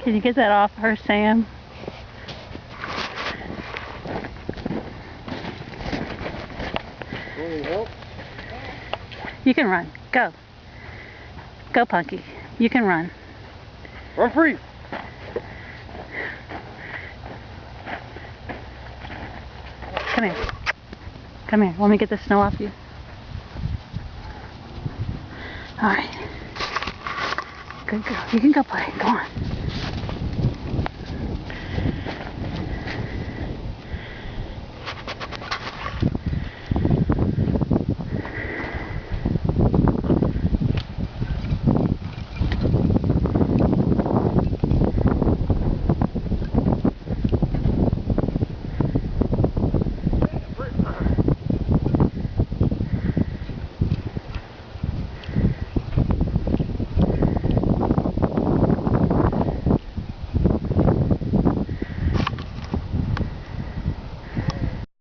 Can you get that off her, Sam? Want any help? You can run. Go. Go, Punky. You can run. Run free! Come here. Come here. Let me get the snow off you. Alright. Good girl. You can go play. Go on.